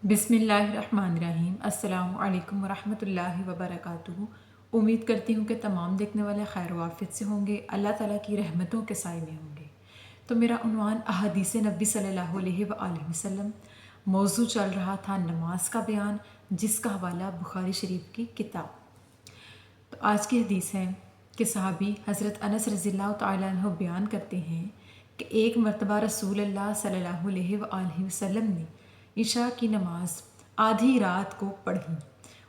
बिस्मिल्लाहिर्रहमानिर्रहीम। अस्सलामु अलैकुम वरहमतुल्लाहि वबरकातुहू। उम्मीद करती हूँ कि तमाम देखने वाले खैर वाफियत से होंगे, अल्लाह ताला की रहमतों के साए में होंगे। तो मेरा उन्वान अहादीस नबी सल्लल्लाहु अलैहि वसल्लम मौजू चल रहा था नमाज का बयान, जिसका हवाला बुखारी शरीफ की किताब। तो आज की हदीस है कि सहाबी हज़रत अनस रज़ियल्लाहु तआला अन्हु बयान करते हैं कि एक मरतबा रसूलुल्लाह सल्लल्लाहु अलैहि वसल्लम ने इशा की नमाज आधी रात को पढ़ी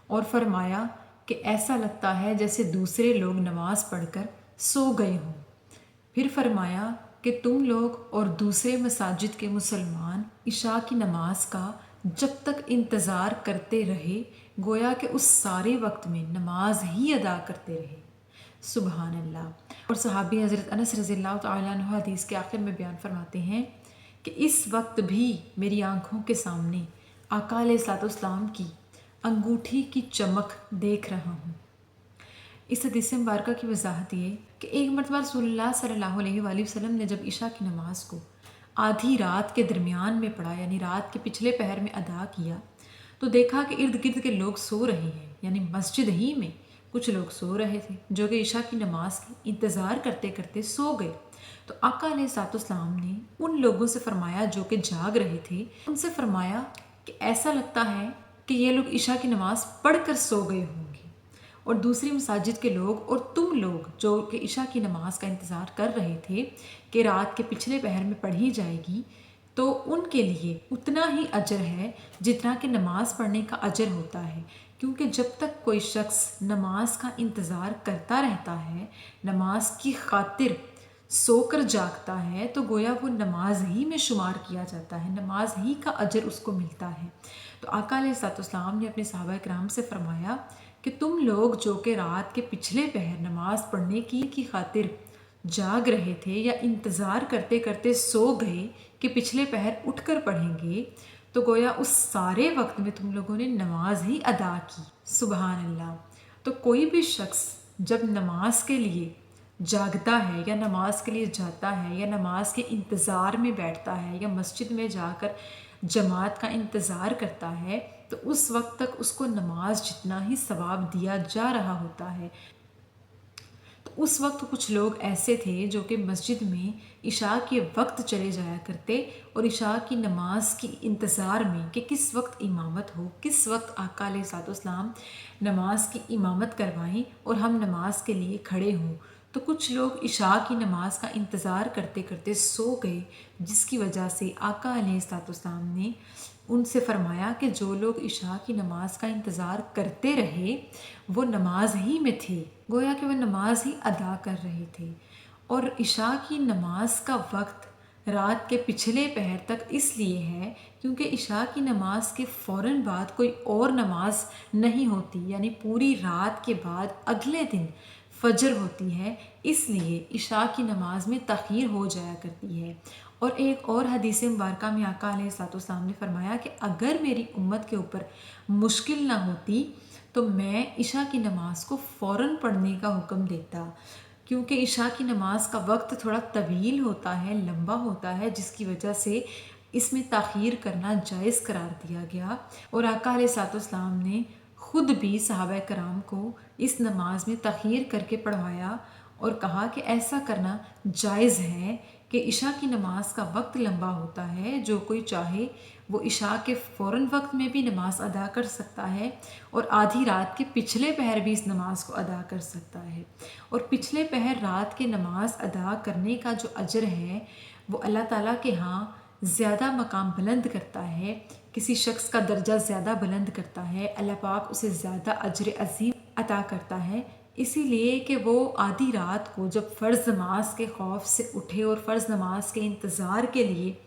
और फरमाया कि ऐसा लगता है जैसे दूसरे लोग नमाज पढ़कर सो गए हों। फिर फरमाया कि तुम लोग और दूसरे मसाजिद के मुसलमान इशा की नमाज का जब तक इंतज़ार करते रहे, गोया कि उस सारे वक्त में नमाज ही अदा करते रहे। सुबहान अल्लाह। और सहाबी हज़रत अनस रज़ियल्लाहु तआला अन्हु हदीस के आखिर में बयान फरमाते हैं कि इस वक्त भी मेरी आँखों के सामने आका अलैहिस्सलाम की अंगूठी की चमक देख रहा हूँ। इस हदीस मुबारक की वजाहत ये कि एक मरतबा रसूलुल्लाह सल्लल्लाहु अलैहि वसल्लम ने जब इशा की नमाज को आधी रात के दरमियान में पढ़ा, यानी रात के पिछले पहर में अदा किया, तो देखा कि इर्द गिर्द के लोग सो रहे हैं, यानी मस्जिद ही में कुछ लोग सो रहे थे जो कि इशा की नमाज की इंतज़ार करते करते सो गए। तो आका अलैहिस्सलाम ने उन लोगों से फरमाया जो कि जाग रहे थे, उनसे फरमाया कि ऐसा लगता है कि ये लोग इशा की नमाज पढ़कर सो गए होंगे, और दूसरी मसाजिद के लोग और तुम लोग जो कि इशा की नमाज का इंतज़ार कर रहे थे कि रात के पिछले पहर में पढ़ी जाएगी, तो उनके लिए उतना ही अजर है जितना कि नमाज पढ़ने का अजर होता है। क्योंकि जब तक कोई शख्स नमाज का इंतज़ार करता रहता है, नमाज की खातिर सोकर जागता है, तो गोया वो नमाज ही में शुमार किया जाता है, नमाज ही का अजर उसको मिलता है। तो आका अलैहिस्सलाम ने अपने सहाबा किराम से फरमाया कि तुम लोग जो कि रात के पिछले पहर नमाज पढ़ने की खातिर जाग रहे थे या इंतज़ार करते करते सो गए कि पिछले पहर उठकर पढ़ेंगे, तो गोया उस सारे वक्त में तुम लोगों ने नमाज ही अदा की। सुबहान अल्लाह। तो कोई भी शख्स जब नमाज के लिए जागता है या नमाज के लिए जाता है या नमाज के इंतज़ार में बैठता है या मस्जिद में जाकर जमात का इंतज़ार करता है, तो उस वक्त तक उसको नमाज जितना ही सवाब दिया जा रहा होता है। तो उस वक्त कुछ लोग ऐसे थे जो कि मस्जिद में इशा के वक्त चले जाया करते और इशा की नमाज की इंतज़ार में कि किस वक्त इमामत हो, किस वक्त आका अलैहिस्सलाम नमाज की इमामत करवाएं और हम नमाज के लिए खड़े हों। तो कुछ लोग इशा की नमाज का इंतज़ार करते करते सो गए, जिसकी वजह से आका अलैहिस्सलाम ने उनसे फरमाया कि जो लोग इशा की नमाज का इंतज़ार करते रहे वो नमाज ही में थे, गोया कि वह नमाज ही अदा कर रहे थे। और इशा की नमाज का वक्त रात के पिछले पहर तक इसलिए है क्योंकि इशा की नमाज के फ़ौरन बाद कोई और नमाज नहीं होती, यानी पूरी रात के बाद अगले दिन फजर होती है, इसलिए इशा की नमाज में तख़ीर हो जाया करती है। और एक और हदीस मुबारक में आका अलैहिस्सलाम ने फरमाया कि अगर मेरी उम्मत के ऊपर मुश्किल ना होती तो मैं इशा की नमाज को फ़ौरन पढ़ने का हुक्म देता, क्योंकि इशा की नमाज का वक्त थोड़ा तवील होता है, लंबा होता है, जिसकी वजह से इसमें ताख़ीर करना जायज़ करार दिया गया। और आका अलैहिस्सलाम ने ख़ुद भी सहाबा कराम को इस नमाज में ताख़ीर करके पढ़वाया और कहा कि ऐसा करना जायज़ है कि इशा की नमाज का वक्त लंबा होता है, जो कोई चाहे वो इशा के फ़ौरन वक्त में भी नमाज अदा कर सकता है और आधी रात के पिछले पहर भी इस नमाज को अदा कर सकता है। और पिछले पहर रात के नमाज अदा करने का जो अजर है वो अल्लाह ताला के यहाँ ज़्यादा मकाम बुलंद करता है, किसी शख्स का दर्जा ज़्यादा बुलंद करता है, अल्लाह पाक उसे ज़्यादा अजर अज़ीम अता करता है, इसीलिए कि वो आधी रात को जब फ़र्ज़ नमाज के खौफ से उठे और फ़र्ज़ नमाज के इंतज़ार के लिए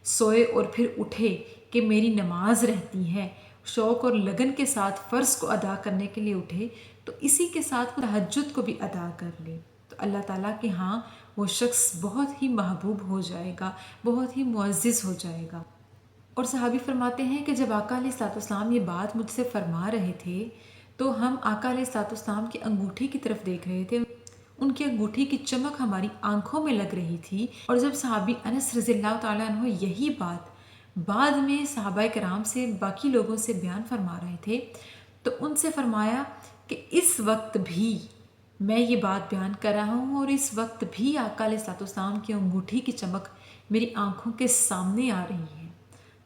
सोए और फिर उठे कि मेरी नमाज रहती है, शौक़ और लगन के साथ फ़र्ज़ को अदा करने के लिए उठे, तो इसी के साथ तहज्जुद को भी अदा कर ले, तो अल्लाह ताला के यहाँ वो शख्स बहुत ही महबूब हो जाएगा, बहुत ही मुअज़्ज़ज़ हो जाएगा। और सहाबी फरमाते हैं कि जब आका अलैहिस्सलाम ये बात मुझसे फरमा रहे थे तो हम आका अलैहिस्सलाम की अंगूठी की तरफ देख रहे थे, उनकी अंगूठी की चमक हमारी आंखों में लग रही थी। और जब सहाबी अनस रज़ियल्लाहु तआला अन्हु यही बात بعد میں صحابہ کرام سے باقی لوگوں سے بیان فرما رہے تھے تو ان سے فرمایا کہ اس وقت بھی میں یہ بات بیان کر رہا ہوں اور اس وقت بھی آقا علیہ الصلوۃ والسلام کی انگوٹھی کی چمک میری آنکھوں کے سامنے آ رہی ہے۔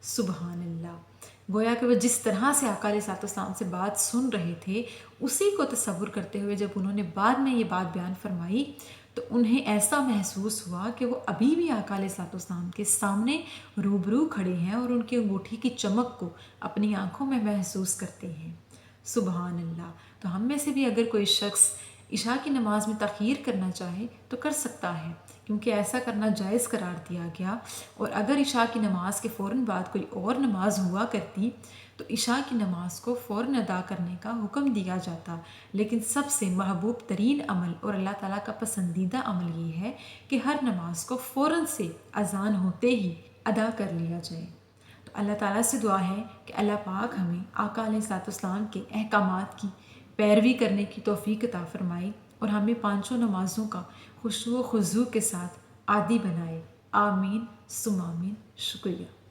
سبحان اللہ! گویا کہ وہ جس طرح سے آقا علیہ الصلوۃ والسلام سے بات سن رہے تھے اسی کو تصور کرتے ہوئے جب انہوں نے بعد میں یہ بات بیان فرمائی تو انہیں ایسا محسوس ہوا کہ وہ ابھی بھی آقا علیہ الصلوۃ والسلام کے سامنے روبرو کھڑے ہیں اور ان کی انگوٹھی کی چمک کو اپنی آنکھوں میں محسوس کرتے ہیں۔ سبحان اللہ! تو ہم میں سے بھی اگر کوئی شخص عشاء کی نماز میں تاخیر کرنا چاہے تو کر سکتا ہے، کیونکہ ایسا کرنا جائز قرار دیا گیا، اور اگر عشاء کی نماز کے فوراً بعد کوئی اور نماز ہوا کرتی تو عشاء کی نماز کو فوراً ادا کرنے کا حکم دیا جاتا، لیکن سب سے محبوب ترین عمل اور اللہ تعالیٰ کا پسندیدہ عمل یہ ہے کہ ہر نماز کو فوراً سے اذان ہوتے ہی ادا کر لیا جائے۔ تو اللہ تعالیٰ سے دعا ہے کہ اللہ پاک ہمیں آقا علیہ الصلوۃ والسلام کے احکامات کی پیروی کرنے کی توفیق عطا فرمائے اور ہمیں پانچوں نمازوں کا خشوع و خضوع کے ساتھ عادی بنائے۔ آمین ثم آمین۔ شکریہ۔